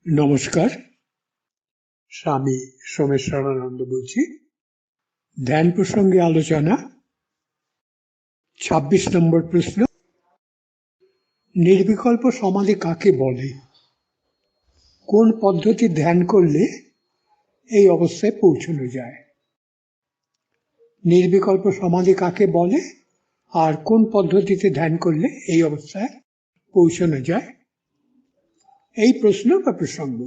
নমস্কার, স্বামী সোমেশ্বরানন্দ বলছি। ধ্যান প্রসঙ্গে আলোচনা। ২৬ নম্বর প্রশ্ন, নির্বিকল্প সমাধি কাকে বলে? কোন পদ্ধতি ধ্যান করলে এই অবস্থায় পৌঁছানো যায়? নির্বিকল্প সমাধি কাকে বলে আর কোন পদ্ধতিতে ধ্যান করলে এই অবস্থায় পৌঁছানো যায়, এই প্রশ্ন বা প্রসঙ্গ।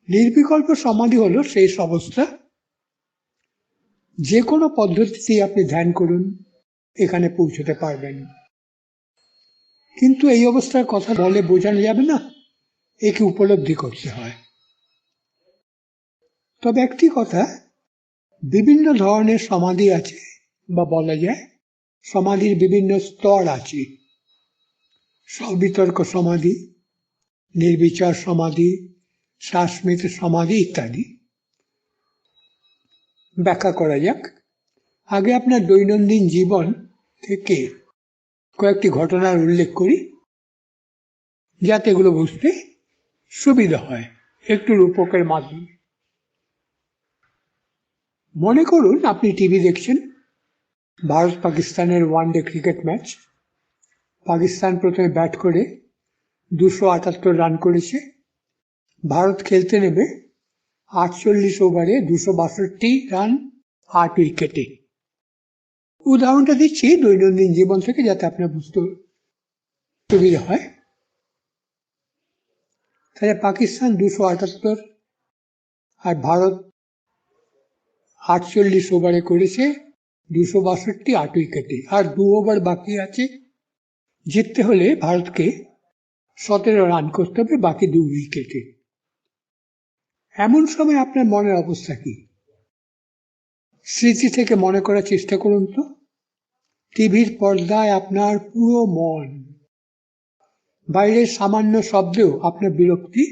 নির্বিকল্প সমাধি হলো সেই অবস্থা, যে কোনো পদ্ধতিতে আপনি ধ্যান করুন এখানে পৌঁছতে পারবেন। কিন্তু এই অবস্থার কথা বলে বোঝানো যাবে না, একে উপলব্ধি করতে হয়। তবে একটি কথা, বিভিন্ন ধরনের সমাধি আছে, বা বলা যায় সমাধির বিভিন্ন স্তর আছে। সবিতর্ক সমাধি, নির্বিচার সমাধি, শাস্মিত সমাধি ইত্যাদি। ব্যাখ্যা করা যাক। আগে আপনার দৈনন্দিন জীবন থেকে কয়েকটি ঘটনার উল্লেখ করি, যাতে এগুলো বুঝতে সুবিধা হয় একটু রূপকের মাধ্যমে। মনে করুন আপনি টিভি দেখছেন, ভারত পাকিস্তানের ওয়ানডে ক্রিকেট ম্যাচ। পাকিস্তান প্রথমে ব্যাট করে ২৭৮ রান করেছে। ভারত খেলতে নেবে ৪৮ ওভারে ২৬২ রান ৮ উইকেটে। উদাহরণটা দিচ্ছি দৈনন্দিন জীবন থেকে, যাতে আপনার বুঝতে সুবিধা হয়। তাহলে পাকিস্তান ২৭৮ আর ভারত ৪৮ ওভারে করেছে ২৬২ ৮ উইকেটে, আর ২ ওভার বাকি আছে। জিততে হলে ভারতকে ১৭ রান করতে হবে বাকি ২ উইকেটে। এমন সময় আপনার মনের অবস্থা কি? স্মৃতি থেকে মনে করার চেষ্টা করুন তো। টিভির পর্দায় আপনার পুরো মন, বাইরের সামান্য শব্দেও আপনার বিরক্তি,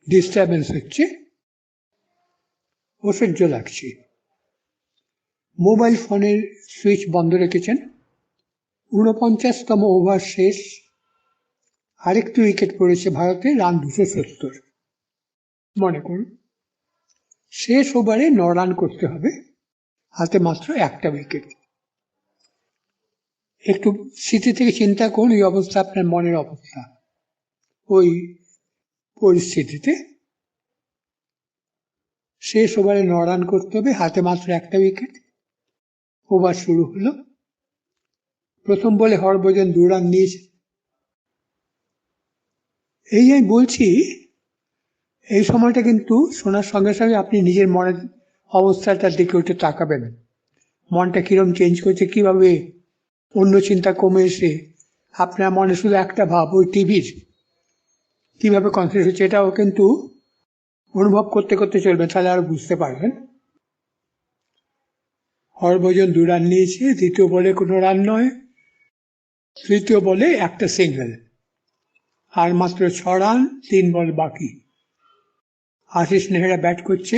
ডিস্টারবেন্স হচ্ছে, অসহ্য লাগছে। মোবাইল ফোনের সুইচ বন্ধ রেখেছেন, ৪৯তম ওভার শেষ, আরেকটি উইকেট পড়েছে ভারতে, রান ২৭০। মনে করুন শেষ ওভারে ৯ রান করতে হবে, হাতে মাত্র একটা উইকেট। একটু স্মৃতি থেকে চিন্তা করুন এই অবস্থা আপনার মনের অবস্থা। ওই পরিস্থিতিতে শেষ ওভারে ৯ রান করতে হবে, হাতে মাত্র একটা উইকেট। ওভার শুরু হলো। প্রথম বলে হরভজন ২ রান নিয়েছে। এই আমি বলছি, এই সময়টা কিন্তু শোনার সঙ্গে সঙ্গে আপনি নিজের মনের অবস্থাটার দিকে উঠে তাকাবেন। মনটা কিরম চেঞ্জ করছে, কিভাবে অন্য চিন্তা কমে এসে আপনার মনে শুধু একটা ভাব, ওই টিভির কিভাবে কনসেন্ট্রেট হচ্ছে, এটাও কিন্তু অনুভব করতে করতে চলবে, তাহলে আরো বুঝতে পারবেন। হরভজন ২ রান নিয়েছে, দ্বিতীয় বলে কোনো রান নয়, তৃতীয় বলে একটা সিঙ্গেল, আর মাত্র ৬ রান, ৩ বল বাকি। আশিস নেহরা ব্যাট করছে।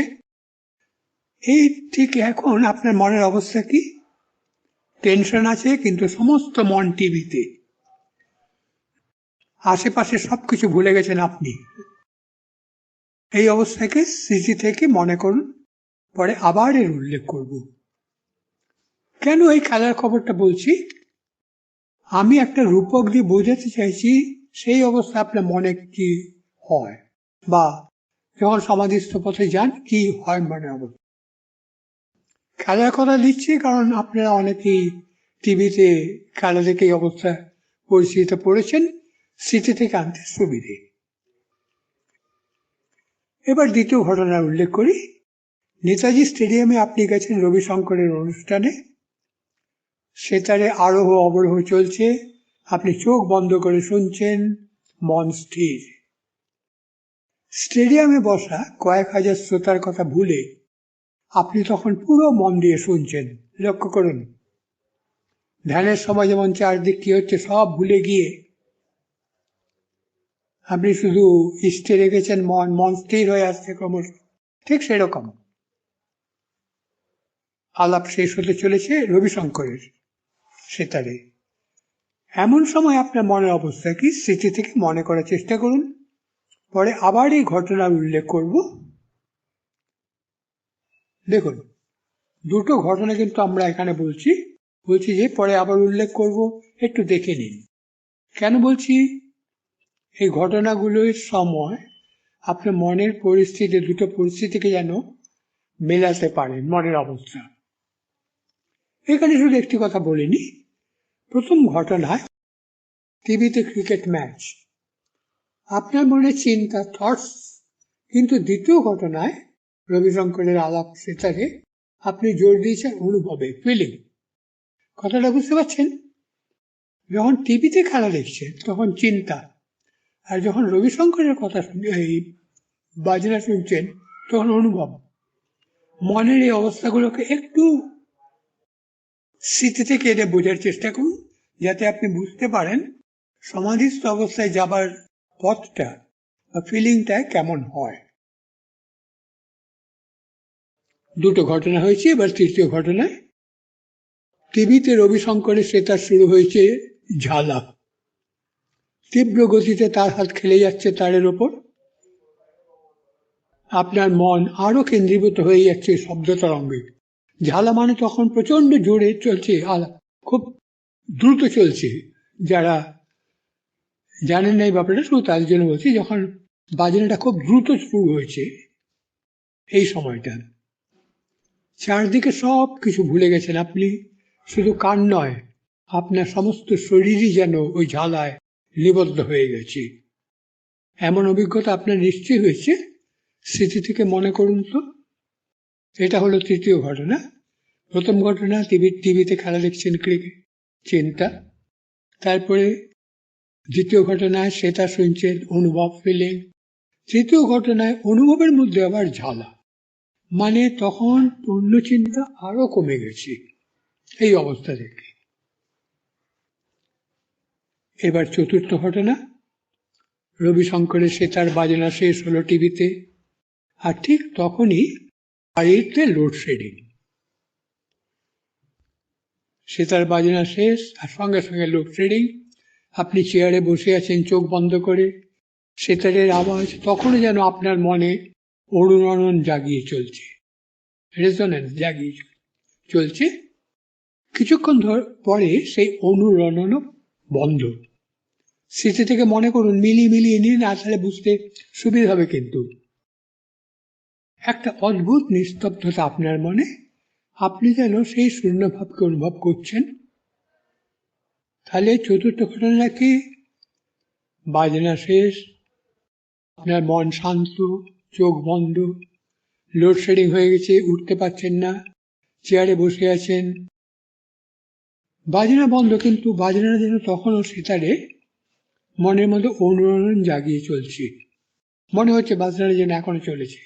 এই ঠিক এখন আপনার মনের অবস্থা কি? টেনশন আছে, কিন্তু সমস্ত মন টিভিতে। আশেপাশে সবকিছু ভুলে গেছেন আপনি। এই অবস্থাকে স্মৃতি থেকে মনে করুন, পরে আবার এর উল্লেখ করব। কেন এই খেলার খবরটা বলছি? আমি একটা রূপক দিয়ে বোঝাতে চাইছি সেই অবস্থা আপনার মনে কি হয়, বা যখন সমাধিস্থ পথে যান কি হয় মনে অবস্থা। খেলার কথা দিচ্ছি কারণ আপনারা অনেকেই টিভিতে খেলা দেখে এই অবস্থা পরিস্থিতিতে পড়েছেন, স্মৃতি থেকে আনতে সুবিধে। এবার দ্বিতীয় ঘটনার উল্লেখ করি। নেতাজি স্টেডিয়ামে আপনি গেছেন রবিশঙ্করের অনুষ্ঠানে। সেতারে আরোহ অবরোহ চলছে, আপনি চোখ বন্ধ করে শুনছেন, মন স্থির। স্টেডিয়ামে বসা কয়েক হাজার শ্রোতার কথা ভুলে আপনি তখন পুরো মন দিয়ে শুনছেন। লক্ষ্য করুন, ধ্যানের সময় যেমন চারদিক কি হচ্ছে সব ভুলে গিয়ে আপনি শুধু স্থির রেখেছেন, মন স্থির হয়ে আসছে ক্রমশ। ঠিক সেরকম আলাপ শেষ হতে চলেছে রবিশঙ্করের সেতারে। এমন সময় আপনার মনের অবস্থা কি স্মৃতি থেকে মনে করার চেষ্টা করুন। পরে আবার এই ঘটনার উল্লেখ করব। দেখুন, দুটো ঘটনা কিন্তু আমরা এখানে বলছি যে পরে আবার উল্লেখ করব, একটু দেখে নিন। কেন বলছি? এই ঘটনাগুলোর সময় আপনার মনের পরিস্থিতি, দুটো পরিস্থিতিকে যেন মেলাতে পারেন, মনের অবস্থা। এখানে শুধু একটি কথা বলিনি। প্রথম ঘটনায় টিভিতে ক্রিকেট ম্যাচ, আপনার মনে চিন্তা, থটস। কিন্তু দ্বিতীয় ঘটনায় রবিশঙ্করের আলাপ সেতারে আপনি জোর দিয়েছেন অনুভবে, ফিলিং। কথাটা বুঝতে পারছেন? যখন টিভিতে খেলা দেখছেন তখন চিন্তা, আর যখন রবিশঙ্করের কথা এই বাজনা শুনছেন তখন অনুভব। মনের এই অবস্থাগুলোকে একটু স্মৃতি থেকে এনে বোঝার চেষ্টা করুন, যাতে আপনি বুঝতে পারেন সমাধিস্থ অবস্থায় যাবার পথটা বা ফিলিংটা কেমন হয়। দুটো ঘটনা হয়েছে, এবার তৃতীয় ঘটনায় টিভিতে রবিশঙ্করের সেতার শুরু হয়েছে ঝালা। তীব্র গতিতে তার হাত খেলে যাচ্ছে তারের ওপর। আপনার মন আরো কেন্দ্রীভূত হয়ে যাচ্ছে শব্দ তরঙ্গে। ঝালা মানে তখন প্রচন্ড জোরে চলছে, খুব দ্রুত চলছে। যারা জানেন না এই ব্যাপারটা, শুধু তাদের জন্য বলছি, যখন বাজনাটা খুব দ্রুত শুরু হয়েছে এই সময়টা, চারদিকে সব কিছু ভুলে গেছেন আপনি। শুধু কান নয়, আপনার সমস্ত শরীরই যেন ওই ঝালায় নিবদ্ধ হয়ে গেছে। এমন অভিজ্ঞতা আপনার নিশ্চয়ই হয়েছে। স্মৃতি থেকে মনে করুন তো। এটা হলো তৃতীয় ঘটনা। প্রথম ঘটনা টিভিতে খেলা দেখছেন ক্রিকেট, চিন্তা। তারপরে দ্বিতীয় ঘটনায় সেটা শুনছেন, অনুভব, ফিলিং। তৃতীয় ঘটনায় অনুভবের মধ্যে আবার ঝালা, মানে তখন অন্য চিন্তা আরো কমে গেছে এই অবস্থা থেকে। এবার চতুর্থ ঘটনা, রবিশঙ্করের সেতার বাজনা শেষ হলো টিভিতে, আর ঠিক তখনই বাড়িতে লোডশেডিং। সেতার বাজনা শেষ আর সঙ্গে সঙ্গে লোডশেডিং। আপনি চেয়ারে বসে আছেন চোখ বন্ধ করে, সেতারের আওয়াজ তখনও যেন আপনার মনে অনুরণন জাগিয়ে চলছে, রেজোনেন্স জাগিয়ে চলছে। কিছুক্ষণ পরে সেই অনুরণন বন্ধ। স্মৃতি থেকে মনে করুন, মিলিয়ে নিন, আসলে বুঝতে সুবিধা হবে। কিন্তু একটা অদ্ভুত নিস্তব্ধতা আপনার মনে, আপনি যেন সেই শূন্যভাবকে অনুভব করছেন। তাহলে চতুর্থ ঘটনা কি? বাজনা শেষ, আপনার মন শান্ত, চোখ বন্ধ, লোডশেডিং হয়ে গেছে, উঠতে পারছেন না, চেয়ারে বসে আছেন, বাজনা বন্ধ, কিন্তু বাজনা যেন তখনও সেতারে মনের মধ্যে অনুরণন জাগিয়ে চলছে। মনে হচ্ছে বাজনাটা যেন এখনো চলেছে।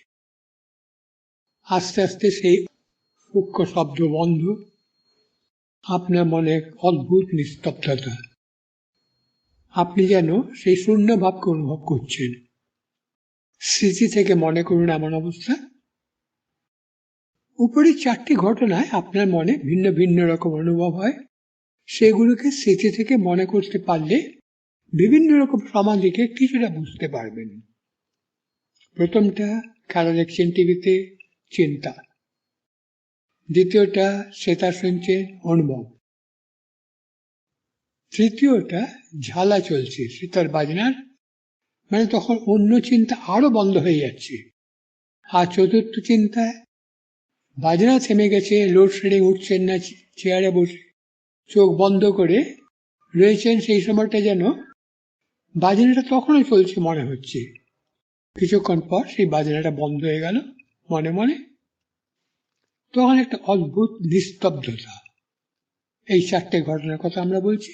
আস্তে আস্তে সেই সূক্ষ্ম শব্দ বন্ধ, আপনার মনে অদ্ভুত নিস্তব্ধতা। আপনি যেন সেই শূন্য ভাবকে অনুভব করছেন। স্মৃতি থেকে মনে করুন এমন অবস্থা। উপরে চারটি ঘটনায় আপনার মনে ভিন্ন ভিন্ন রকম অনুভব হয়। সেগুলোকে স্মৃতি থেকে মনে করতে পারলে বিভিন্ন রকম সমাধিকে কিছুটা বুঝতে পারবেন। প্রথমটা খেলা দেখছেন টিভিতে, চিন্তা। দ্বিতীয়টা সেতার শুনছেন, অনুভব। তৃতীয়টা ঝালা চলছে সেতার বাজনার, মানে তখন অন্য চিন্তা আরো বন্ধ হয়ে যাচ্ছে। আর চতুর্থ চিন্তায় বাজনা থেমে গেছে, লোডশেডিং, উঠছেন না, চেয়ারে বসে চোখ বন্ধ করে রয়েছেন। সেই সময়টা যেন বাজনাটা তখনও চলছে মনে হচ্ছে। কিছুক্ষণ পর সেই বাজনাটা বন্ধ হয়ে গেল মনে মনে। তখন একটা অদ্ভুত নিস্তব্ধতা। এই চারটে ঘটনার কথা আমরা বলছি।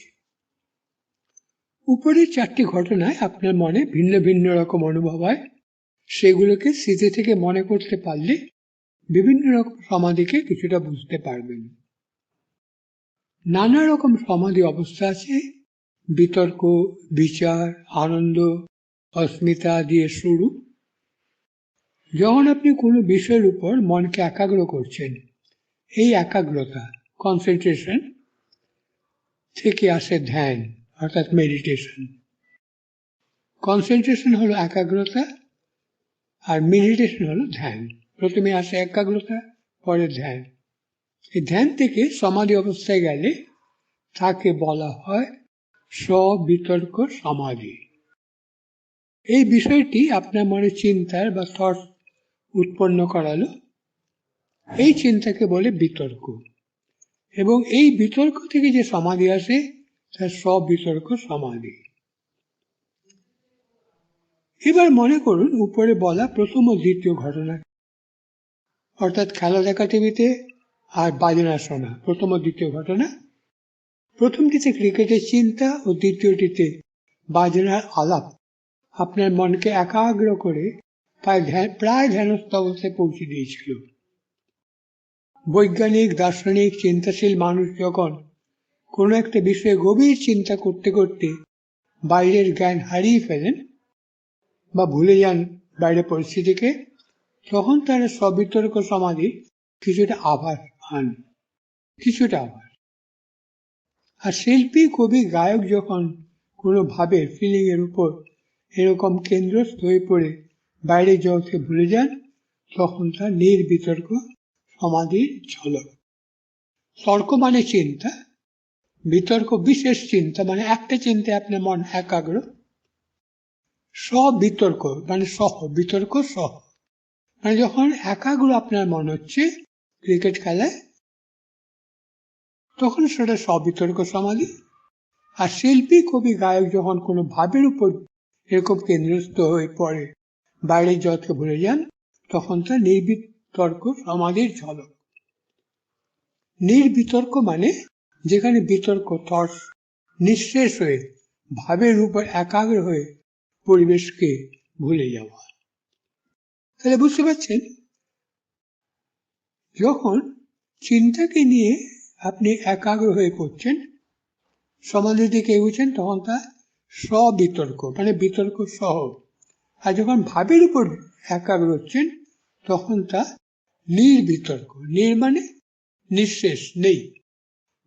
উপরের 4টি ঘটনায় আপনার মনে ভিন্ন ভিন্ন রকম অনুভব হয়। সেগুলোকে স্মৃতি থেকে মনে করতে পারলে বিভিন্ন রকম সমাধিকে কিছুটা বুঝতে পারবেন। নানা রকম সমাধি অবস্থা আছে। বিতর্ক, বিচার, আনন্দ, অস্মিতা দিয়ে শুরু। যখন আপনি কোনো বিষয়ের উপর মনকে একাগ্র করছেন, এই একাগ্রতা, কনসেন্ট্রেশন থেকে আসে ধ্যান, অর্থাৎ মেডিটেশন। কনসেন্ট্রেশন হলো একাগ্রতা, আর মেডিটেশন হলো ধ্যান। প্রথমে আসে একাগ্রতা, পরে ধ্যান। এই ধ্যান থেকে সমাধি অবস্থায় গেলে তাকে বলা হয় স্ববিতর্ক সমাধি। এই বিষয়টি আপনার মনে চিন্তার বা থট উৎপন্ন করালো, এই চিন্তাকে বলে বিতর্ক, এবং এই বিতর্ক থেকে যে সমাধি আসে তা স্ববিতর্ক সমাধি। এবার মনে করুন উপরে বলা প্রথম ও দ্বিতীয় ঘটনা, অর্থাৎ খেলা দেখা টিভিতে আর বাজনা শোনা, প্রথম ও দ্বিতীয় ঘটনা। প্রথমটিতে ক্রিকেটের চিন্তা ও দ্বিতীয়টিতে বাজনার আলাপ আপনার মনকে একাগ্র করে প্রায় ধ্যানস্থ অবস্থায় পৌঁছে দিয়েছিল। বৈজ্ঞানিক, দার্শনিক, চিন্তাশীল মানুষ যখন কোনো একটা বিষয়ে গভীর চিন্তা করতে করতে বাইরের জ্ঞান হারিয়ে ফেলেন বা ভুলে যান বাইরের পরিস্থিতিকে, তখন তারা সবিতর্ক সমাধি কিছুটা আভাস পান, কিছুটা আভাস। আর শিল্পী, কবি, গায়ক যখন কোনো ভাবের, ফিলিং এর উপর এরকম কেন্দ্রস্থ হয়ে পড়ে বাইরের জগৎকে ভুলে যান, তখন তার নির্বিতর্ক সমাধির ঝলক। তর্ক মানে চিন্তা, বিতর্ক বিশেষ চিন্তা, মানে একটা চিন্তায় আপনার মন একাগ্র। স্ববিতর্ক মানে সহ, বিতর্ক সহ, মানে যখন একাগ্র আপনার মন হচ্ছে ক্রিকেট খেলায়, তখন সেটা স্ববিতর্ক সমাধি। আর শিল্পী, কবি, গায়ক যখন কোনো ভাবের উপর এরকম কেন্দ্রস্থ হয়ে পড়ে বাইরের জগৎকে ভুলে যান, তখন তার নির্বিতর্ক সমাধির ঝলক। নির্বিতর্ক মানে যেখানে বিতর্ক, থটস নিঃশেষ হয়ে ভাবের উপর একাগ্র হয়ে পরিবেশকে ভুলে যাওয়া। তাহলে বুঝতে পারছেন, যখন চিন্তাকে নিয়ে আপনি একাগ্র হয়ে পড়ছেন, সমাধির দিকে এগোচ্ছেন, তখন তা স্ববিতর্ক মানে বিতর্ক সহ। আর যখন ভাবের উপর একাগ্র হচ্ছেন, তখন তা নির্বিতর্ক। নির মানে নিঃশেষ, নেই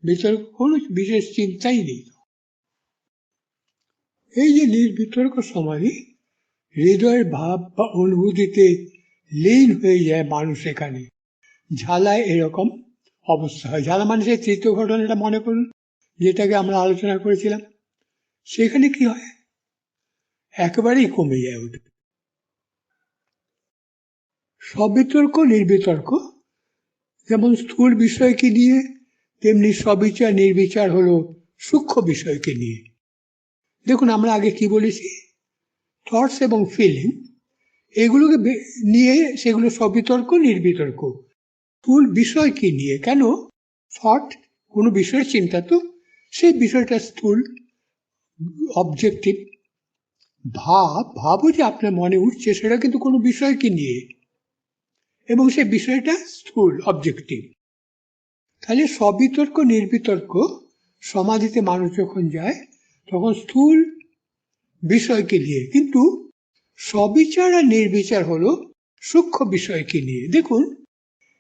বিতর্ক, কোন বিশেষ চিন্তাই নেই। এই যে নির্বিতর্ক সমাধি, হৃদয়ের ভাব বা অনুভূতিতে লীন হয়ে যায় মানুষ। এখানে ঝালায় এরকম অবস্থা হয়। ঝালা মানুষের তৃতীয় ঘটনাটা মনে করুন, যেটাকে আমরা আলোচনা করেছিলাম। সেখানে কি হয়, একেবারেই কমে যায় ওটা। সবিতর্ক, নির্বিতর্ক যেমন স্থূল বিষয়কে নিয়ে, তেমনি সবিচার নির্বিচার হলো সূক্ষ্ম বিষয়কে নিয়ে। দেখুন, আমরা আগে কি বলেছি, থটস এবং ফিলিং এগুলোকে নিয়ে সেগুলো সবিতর্ক, নির্বিতর্ক। স্থূল বিষয়কে নিয়ে, কেন থট কোনো বিষয়ের চিন্তা, তো সেই বিষয়টা স্থূল, অবজেক্টিভ। ভাবও যে আপনার মনে উঠছে, সেটা কিন্তু কোনো বিষয়কে নিয়ে, এবং সেই বিষয়টা স্থূল, অবজেক্টিভ। তাহলে সবিতর্ক, নির্বিতর্ক সমাধিতে মানুষ যখন যায়, তখন স্থূল বিষয়কে নিয়ে, কিন্তু সবিচার আর নির্বিচার হলো সূক্ষ্ম বিষয়কে নিয়ে। দেখুন,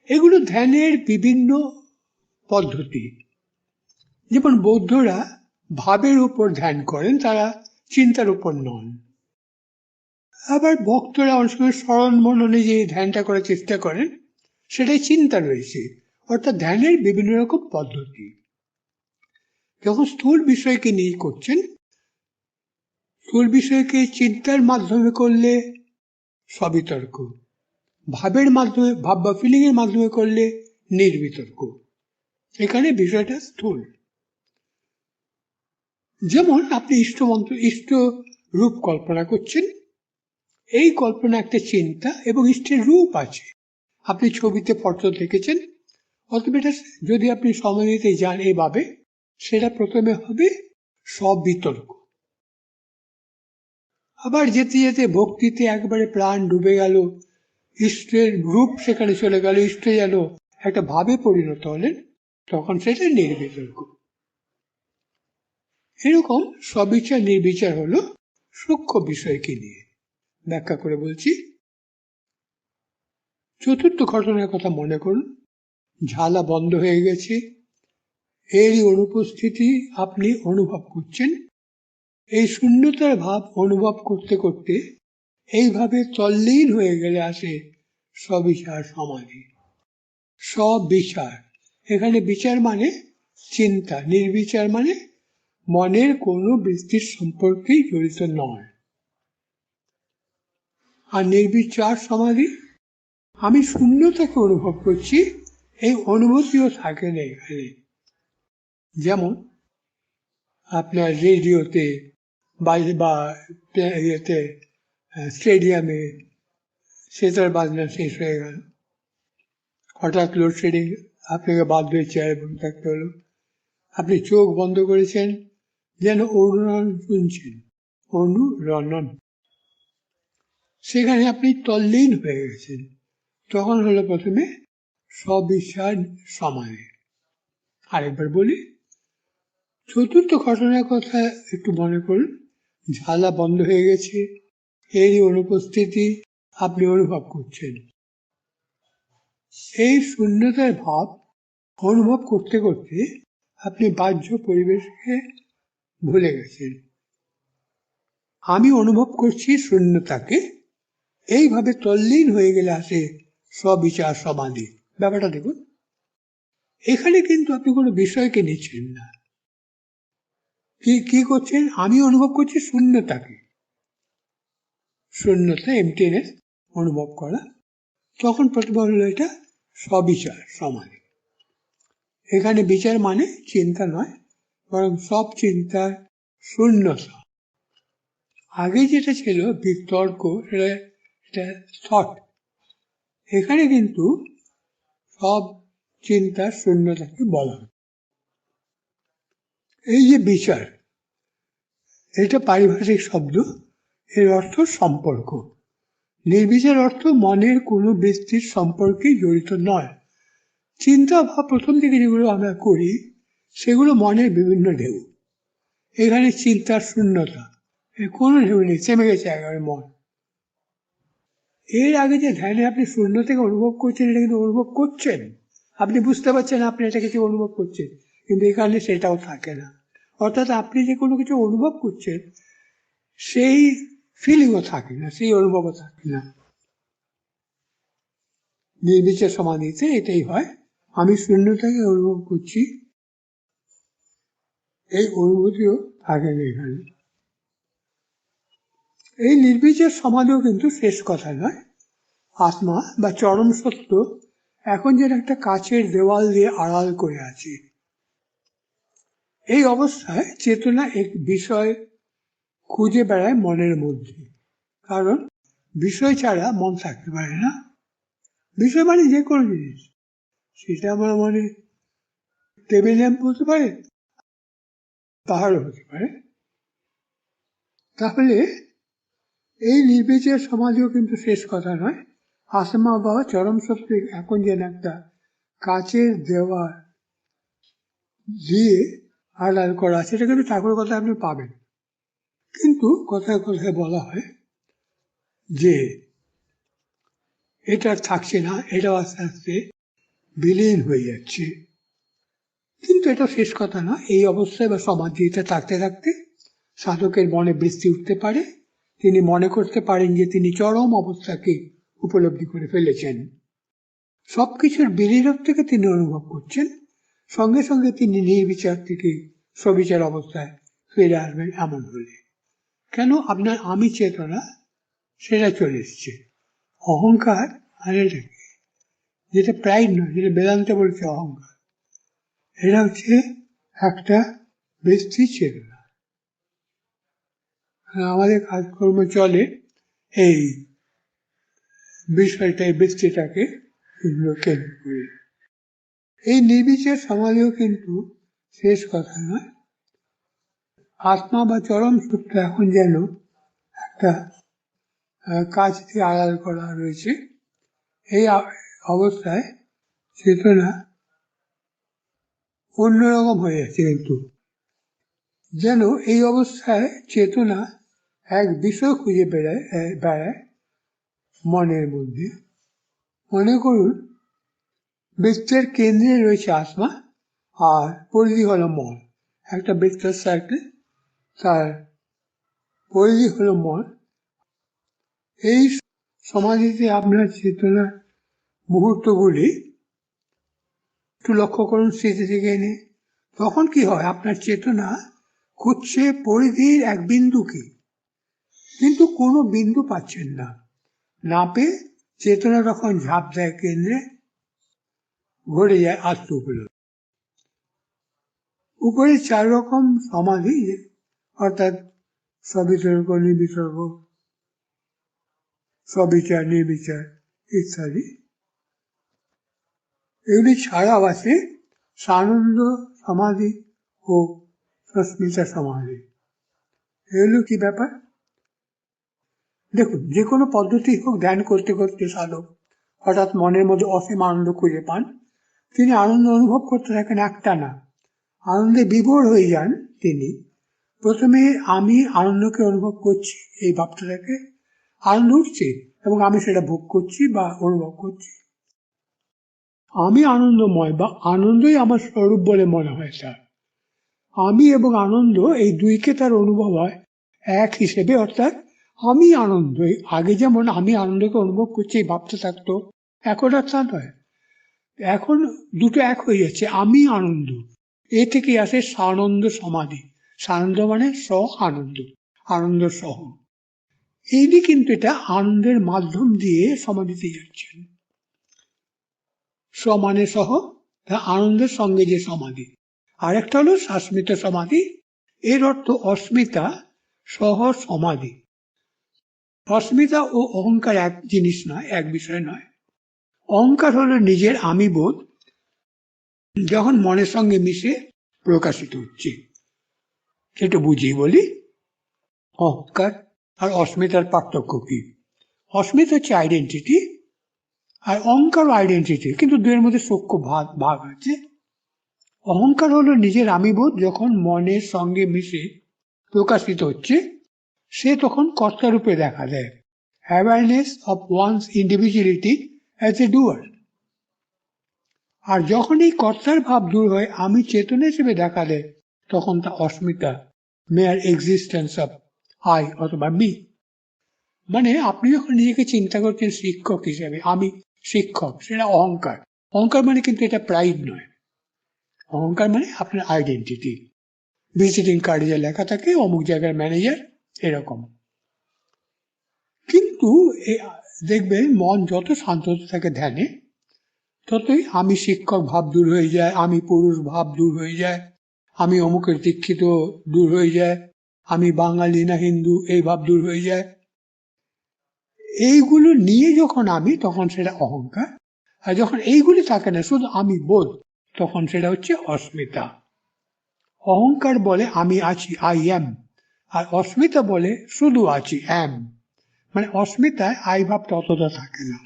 এগুলো ধ্যানের বিভিন্ন পদ্ধতি। যেমন বৌদ্ধরা ভাবের উপর ধ্যান করেন, তারা চিন্তার উপর নন। আবার ভক্তরা অনেক সময় স্মরণ মননে যে ধ্যানটা করার চেষ্টা করেন, সেটাই চিন্তা রয়েছে। অর্থাৎ ধ্যানের বিভিন্ন রকম পদ্ধতি। যখন স্থূল বিষয়কে নিয়ে করছেন, স্থূল বিষয়কে চিন্তার মাধ্যমে করলে সবিতর্ক, ভাবের মাধ্যমে, ভাব বা ফিলিং এর মাধ্যমে করলে নির্বিতর্ক। এখানে বিষয়টা স্থূল। যেমন আপনি ইষ্ট রূপ কল্পনা করছেন, এই কল্পনা একটা চিন্তা, এবং ইষ্টের রূপ আছে, আপনি ছবিতে ফটো দেখেছেন। অথবা এটা যদি আপনি সমাধিতে যান এভাবে, সেটা প্রথমে হবে সবিতর্ক। আবার যেতে যেতে ভক্তিতে একবারে প্রাণ ডুবে গেল, ইষ্টের রূপ সেখানে চলে গেল, ইষ্টে যেন একটা ভাবে পরিণত হলেন, তখন সেটা নির্বিতর্ক। এরকম সবিচার নির্বিচার হলো সূক্ষ্ম বিষয়কে নিয়ে। ব্যাখ্যা করে বলছি। চতুর্থ ঘটনার কথা মনে করুন। ঝালা বন্ধ হয়ে গেছে, এরই অনুপস্থিতি আপনি অনুভব করছেন। এই শূন্যতার ভাব অনুভব করতে করতে এইভাবে তল্লীন হয়ে গেলে আসে সবিচার সমাধি। সবিচার, এখানে বিচার মানে চিন্তা, নির্বিচার মানে মনের কোনো বৃত্তির সম্পর্কেই জড়িত নয়। আর নির্বিচার সমাধি, আমি শূন্যতাকে অনুভব করছি, এই অনুভূতিও থাকে না এখানে। যেমন আপনার রেডিওতে বা ইয়েতে স্টেডিয়ামে সেতার বাজনা শেষ হয়ে গেল, হঠাৎ লোডশেডিং, আপনাকে বাধ্য হয়ে চেয়ারে বসে থাকতে হলো, আপনি চোখ বন্ধ করেছেন, যেন অনুরণন শুনছেন, অনুরণন, সেখানে আপনি তল্লীন হয়ে গেছেন। তখন হলো প্রথমে সবিচার সমাধি। আরেকবার বলি, চতুর্থ ঘটনার কথা একটু মনে করুন। ঝালা বন্ধ হয়ে গেছে, এরই অনুপস্থিতি আপনি অনুভব করছেন। এই শূন্যতার ভাব অনুভব করতে করতে আপনি বাহ্য পরিবেশকে ভুলে গেছেন। আমি অনুভব করছি শূন্যতাকে, এইভাবে তল্লীন হয়ে গেলে আসে সবিচার সমাধি। ব্যাপারটা দেখুন, এখানে কিন্তু আপনি কোনো বিষয়কে নিচ্ছেন না। কি করছেন? আমি অনুভব করছি শূন্যতাকে, শূন্যতা, এমটিনেস অনুভব করা। তখন প্রতিভা হলো এটা সবিচার সমাধি। এখানে বিচার মানে চিন্তা নয়, বরং সব চিন্তার শূন্যতা। আগে যেটা ছিল বিতর্ক, সেটা থট। এখানে কিন্তু সব চিন্তার শূন্যতাকে বলা হয়। এই যে বিচার, এটা পারিভাষিক শব্দ, এর অর্থ সম্পর্ক। নির্বিচার অর্থ মনের কোনো বৃত্তির সম্পর্কে জড়িত নয়। চিন্তা বা প্রথম দিকে যেগুলো আমরা করি, সেগুলো মনের বিভিন্ন ঢেউ। এখানে চিন্তার শূন্যতা, কোনো ঢেউ নেই, থেমে গেছে একেবারে মন। এর আগে যে ধ্যানে আপনি শূন্য থেকে অনুভব করছেন, এটা কিন্তু অনুভব করছেন, আপনি বুঝতে পারছেন আপনি এটা কিছু অনুভব করছেন, কিন্তু এখানে সেটাও থাকে না। অর্থাৎ আপনি যে কোনো কিছু অনুভব করছেন, সেই ফিলিংও থাকে না, সেই অনুভবও থাকে না। নির্বিচার সমাধিতে এটাই হয়, আমি শূন্যতাকে অনুভব করছি, এই অনুভূতিও থাকে না এখানে। এই নির্বিচার সমাধিও কিন্তু শেষ কথা নয়। আত্মা বা চরম সত্য এখন যেন একটা কাচের দেওয়াল দিয়ে আড়াল করে আছে। এই অবস্থায় চেতনা এক বিষয় খুঁজে বেড়ায় মনের মধ্যে, কারণ বিষয় ছাড়া মন থাকতে পারে না। বিষয় মানে যে কোনো জিনিস, সেটা আমার মনে টেবিল ল্যাম্প হতে পারে, পাহাড়ও হতে পারে। তাহলে এই নির্বিচার সমাধিও কিন্তু শেষ কথা নয়। আত্মা বা চরম সত্য এখন যেন একটা কাচের দেওয়াল দিয়ে আড়াল করা, সেটা কিন্তু ঠাকুরের কথা আপনি পাবেন। কিন্তু কথায় কথায় বলা হয় যে এটা থাকছে না, এটা আস্তে আস্তে বিলীন হয়ে যাচ্ছে। কিন্তু এটা শেষ কথা না। এই অবস্থায় বা সমাধিতে থাকতে থাকতে সাধকের মনে বৃষ্টি উঠতে পারে, তিনি মনে করতে পারেন যে তিনি চরম অবস্থাকে উপলব্ধি করে ফেলেছেন। সবকিছুর বিলীনত্বকে তিনি অনুভব করছেন, সঙ্গে সঙ্গে তিনি নির্বিচার থেকে সবিচার অবস্থায় ফিরে আসবেন। এমন হলে কেন আপনার আমি চেতনা সেটা চলে এসছে। অহংকার আর এটাকে, যেটা প্রাইড নয়, যেটা বেদান্তে বলছে অহংকার, এটা হচ্ছে একটা বৃষ্টি চেতনা। আমাদের কাজকর্ম চলে এই বিষয়টা, এই বৃষ্টিটাকে কেন্দ্র করে। এই নির্বিচার সমাধিও কিন্তু শেষ কথা নয়। আত্মা বা চরম সত্য এখন যেন একটা কাজ থেকে আড়াল করা রয়েছে। এই অবস্থায় চেতনা অন্যরকম হয়ে যাচ্ছে, কিন্তু যেন এই অবস্থায় চেতনা এক বিষয় খুঁজে বেড়ায় মনের মধ্যে। মনে করুন বৃত্তের কেন্দ্রে রয়েছে আত্মা আর পরিধি হলো মন। একটা বৃত্তের সার্কেল, তার পরিধি হলো মন। এই সমাধিতে আপনার চেতনার মুহূর্তগুলি একটু লক্ষ্য করুন স্মৃতি থেকে এনে। তখন কি হয়, আপনার চেতনা খুঁজছে পরিধির এক বিন্দুকে, কিন্তু কোনো বিন্দু পাচ্ছেন না। না পেয়ে চেতনা তখন ঝাঁপ দেয় কেন্দ্রে, ঘুরে যায় আত্মগুলো। উপরে 4 রকম সমাধি, অর্থাৎ সবিতর্ক, নির্বিতর্ক, সবিচার, নির্বিচার ইত্যাদি। এগুলি ছাড়াও আছে সানন্দ সমাধি ও সস্মিতা সমাধি। এগুলো কি ব্যাপার? দেখুন, যে কোনো পদ্ধতি হোক, ধ্যান করতে করতে সাধক হঠাৎ মনের মধ্যে অসীম আনন্দ খুঁজে পান। তিনি আনন্দ অনুভব করতে থাকেন একটানা, আনন্দে বিভোর হয়ে যান। তিনি প্রথমে আমি আনন্দকে অনুভব করছি এই ভাবটা থেকে, আনন্দ উঠছে এবং আমি সেটা ভোগ করছি বা অনুভব করছি। আমি আনন্দময় বা আনন্দই আমার স্বরূপ বলে মনে হয় তার। আমি এবং আনন্দ এই দুইকে তার অনুভব হয় এক হিসেবে, অর্থাৎ আমি আনন্দ। আগে যেমন আমি আনন্দকে অনুভব করছি এই ভাবতে থাকতো, এখন আর তা নয়। এখন দুটো এক হয়ে যাচ্ছে, আমি আনন্দ। এ থেকে আসে সানন্দ সমাধি। সানন্দ মানে স আনন্দ, আনন্দ সহ। এইটি কিন্তু এটা আনন্দের মাধ্যম দিয়ে সমাধিতে যাচ্ছেন। স মানে সহ, আনন্দের সঙ্গে যে সমাধি। আরেকটা হলো সস্মিতা সমাধি, এর অর্থ অস্মিতা সহ সমাধি। অস্মিতা ও অহংকার এক জিনিস নয়, এক বিষয় নয়। অহংকার হলো নিজের আমি বোধ, যখন মনের সঙ্গে মিশে প্রকাশিত হচ্ছে। সেটা বুঝিয়ে বলি, অহংকার আর অস্মিতার পার্থক্য কি। অস্মিতা হচ্ছে আইডেন্টিটি, আর অহংকার আইডেন্টিটি, কিন্তু দুয়ের মধ্যে সূক্ষ্ম ভাগ আছে। অহংকার হলো নিজের আমিবোধ যখন মনের সঙ্গে মিশে প্রকাশিত হচ্ছে, সে তখন কর্তারূপে দেখা দেয়। Awareness of one's individuality as a doer. আর যখন এই কর্তার ভাব দূর হয় আমি চেতনা হিসেবে দেখা দেয়, তখন তা অস্মিতা, মেয়ার এক্সিস্টেন্স অফ আই অথবা মি। মানে আপনি যখন নিজেকে চিন্তা করছেন শিক্ষক হিসেবে, আমি শিক্ষক, সেটা অহংকার। অহংকার মানে কিন্তু এটা প্রাইড নয়। অহংকার মানে আপনার আইডেন্টিটি। ভিজিটিং কার্ডে যা লেখা থাকে অমুক জায়গার ম্যানেজার, এরকম। কিন্তু দেখবেন মন যত শান্ত হতে থাকে ধ্যানে, ততই আমি শিক্ষক ভাব দূর হয়ে যায়, আমি পুরুষ ভাব দূর হয়ে যায়, আমি অমুকের দীক্ষিত দূর হয়ে যায়, আমি বাঙালি না হিন্দু এই ভাব দূর হয়ে যায়। এইগুলো নিয়ে যখন আমি, তখন সেটা অহংকার। আর যখন এইগুলি থাকে না, শুধু আমি বোধ, তখন সেটা হচ্ছে অস্মিতা। অহংকার বলে আমি আছি, আই এম। আর অস্মিতা বলে শুধু আছি, এম। মানে অস্মিতায় আই ভাব ততটা থাকে না।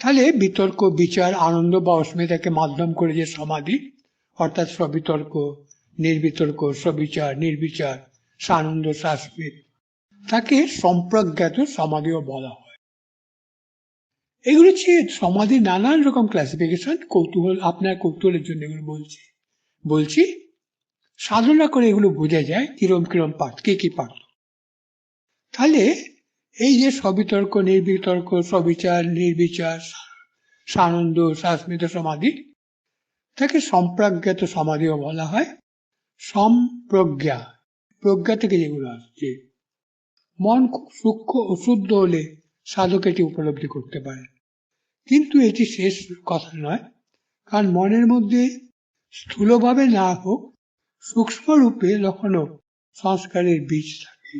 তাহলে বিতর্ক, বিচার, আনন্দ বা অস্মিতাকে মাধ্যম করে যে সমাধি, অর্থাৎ সবিতর্ক, নির্বিতর্ক, সবিচার, নির্বিচার, সানন্দ, সাস্মিত, তাকে সম্প্রজ্ঞাত সমাধিও বলা হয়। এগুলো হচ্ছে সমাধির নানান রকম ক্লাসিফিকেশন। কৌতূহল, আপনার কৌতূহলের জন্য এগুলো বলছি। সাধনা করে এগুলো বোঝা যায় কিরম কিরম পাঠ, কি পাঠ। তাহলে এই যে সবিতর্ক, নির্বিতর্ক, সবিচার, নির্বিচার, সানন্দ, সাস্মিত সমাধি, তাকে সম্প্রজ্ঞাত সমাধিও বলা হয়। সম্প্রজ্ঞা, প্রজ্ঞা থেকে যেগুলো আসছে। মন খুব সূক্ষ্ম ও শুদ্ধ হলে সাধক এটি উপলব্ধি করতে পারে। কিন্তু এটি শেষ কথা নয়, কারণ মনের মধ্যে স্থূলভাবে না হোক, সূক্ষ্ম রূপে লক্ষণ সংস্কারের বীজ থাকে।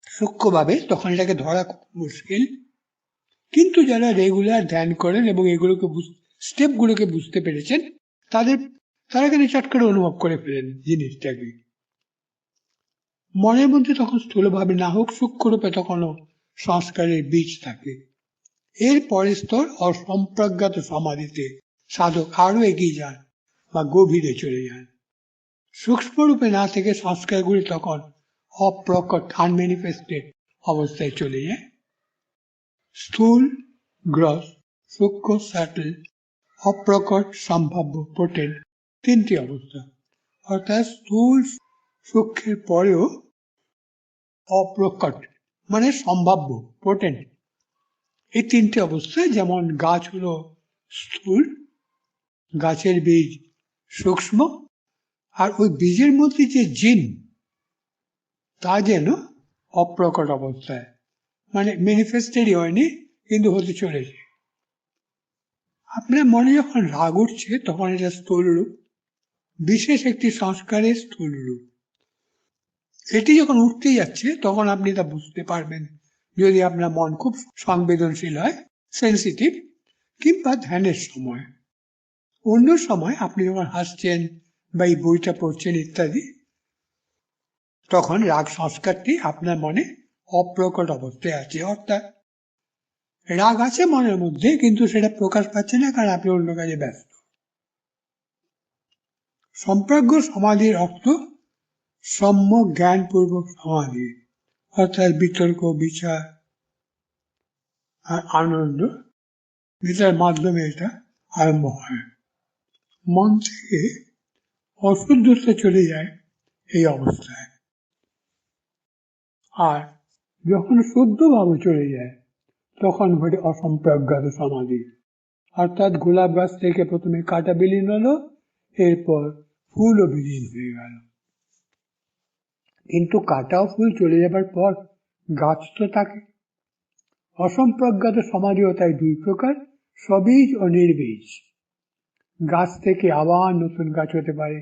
সূক্ষ্মভাবে তখন এটাকে ধরা খুব মুশকিল। কিন্তু যারা রেগুলার ধ্যান করেন এবং এগুলোকে স্টেপগুলোকে বুঝতে পেরেছেন, তারা কিন্তু চট করে অনুভব করে ফেলেন জিনিসটাকে। মনের মধ্যে তখন স্থূলভাবে না হোক সূক্ষ্মরূপে তখনও সংস্কারের বীজ থাকে। এর পরের স্তর অসম্প্রজ্ঞাত সমাধিতে সাধক আরো এগিয়ে যান বা গভীরে চলে যান। সূক্ষ্মরূপে না থেকে সংস্কারগুলি তখন অপ্রকট আনম্যানিফেস্টেড অবস্থায় চলে যায়। স্থূল, গ্রস, সূক্ষ্ম, স্যাটল, অপ্রকট, সম্ভাব্য, পোটেন্ট, তিনটি অবস্থা। অর্থাৎ স্থূল সূক্ষ্মের পরেও অপ্রকট মানে সম্ভাব্য, পোটেন্ট, এই তিনটি অবস্থায়। যেমন গাছ হলো স্থূল, গাছের বীজ সূক্ষ্ম, আর ওই বীজের মধ্যে যে জিন তা যেন অপ্রকট অবস্থায়, মানে ম্যানিফেস্টেডই হয়নি কিন্তু হতে চলেছে। আপনার মনে যখন রাগ উঠছে তখন এটা স্থূল রূপ, বিশেষ একটি সংস্কারের স্থূল রূপ। এটি যখন উঠতে যাচ্ছে তখন আপনি তা বুঝতে পারবেন যদি আপনার মন খুব সংবেদনশীল হয়, সেন্সিটিভ, কিংবা ধ্যানের সময়। অন্য সময় আপনি যখন হাসছেন বা এই বইটা পড়ছেন ইত্যাদি, তখন রাগ সংস্কারটি আপনার মনে অপ্রকট অবস্থায় আছে। অর্থাৎ রাগ আছে মনের মধ্যে কিন্তু সেটা প্রকাশ পাচ্ছে না, কারণ আপনি অন্য কাজে ব্যস্ত। সম্প্রজ্ঞ সমাধির অর্থ সম্যক জ্ঞানপূর্বক সমাধি, অর্থাৎ বিতর্ক, বিচার আর আনন্দ, যেটার মাধ্যমে এটা আরম্ভ হয়। মন থেকে অশুদ্ধতা চলে যায় এই অবস্থায়। আর যখন শুদ্ধভাবে চলে যায় তখন ঘটে অসম্প্রজ্ঞাত সমাধি। অর্থাৎ গোলাপ গাছ থেকে প্রথমে কাঁটা বিলীন হলো, এরপর ফুলও বিলীন হয়ে গেল। কিন্তু কাঁটা ও ফুল চলে যাবার পর গাছ তো থাকে। অসম্প্রজ্ঞাত সমাধিও তাই দুই প্রকার, সবীজ ও নির্বীজ। গাছ থেকে আবার নতুন গাছ হতে পারে,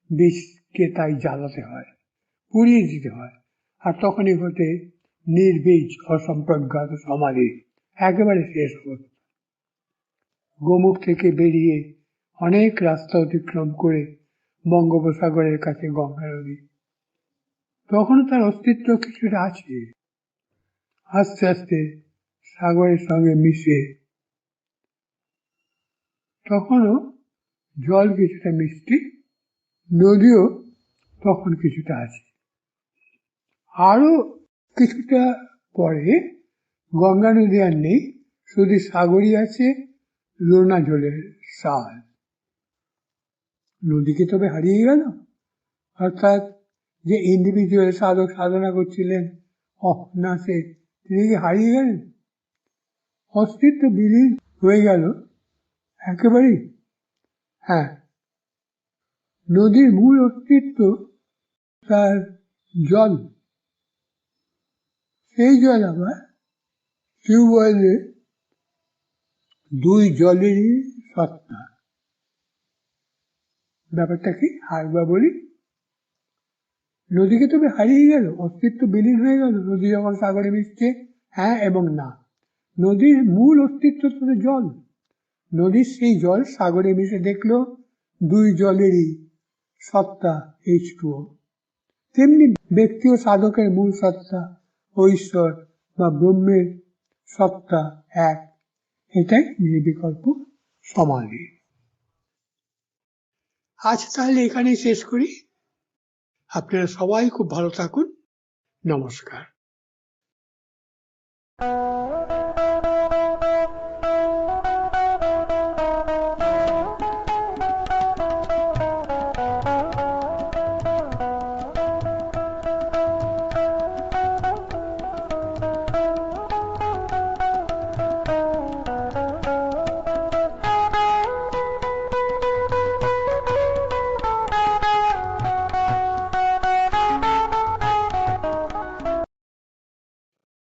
বীজকে তাই জ্বালাতে হয়, পুড়িয়ে দিতে হয়, আর তখনই ঘটে নির্বীজ অসম্প্রজ্ঞাত সমাধি, একেবারে শেষ অবস্থা। গোমুখ থেকে বেরিয়ে অনেক রাস্তা অতিক্রম করে বঙ্গোপসাগরের কাছে গঙ্গা নদী, তখন তার অস্তিত্ব কিছুটা আছে। আস্তে আস্তে সাগরের সঙ্গে মিশে তখনও জল কিছুটা মিষ্টি, নদীও তখন কিছুটা আছে। আরো কিছুটা পরে গঙ্গা নদী আর নেই, শুধু সাগরই আছে, লোনা জলের সাল। নদীকে তবে হারিয়ে গেল। অর্থাৎ যে ইন্ডিভিজুয়াল সাধক সাধনা করছিলেন অনাসে, তিনি কি হারিয়ে গেলেন? অস্তিত্ব বিলীন হয়ে গেল একেবারেই। হ্যাঁ, নদীর মূল অস্তিত্ব তার জল। সেই জল আবার টিউবওয়েলে দুই জলেরই সত্তা। ব্যাপারটা কি আরেকবার বলি। নদীকে তবে হারিয়ে গেল, অস্তিত্ব বিলীন হয়ে গেল নদী যখন সাগরে মিশছে। হ্যাঁ এবং না, নদীর মূল অস্তিত্ব তো জল। নদীর সেই জল সাগরে মিশে দেখলো দুই জলেরই সত্তা H2O। তেমনি ব্যক্তি ও সাধকের মূল সত্তা ও ঈশ্বর বা ব্রহ্মের সত্তা এক, এটাই নির্বিকল্প সমাধি। আজ তাহলে এখানেই শেষ করি। আপনারা সবাই খুব ভালো থাকুন। নমস্কার।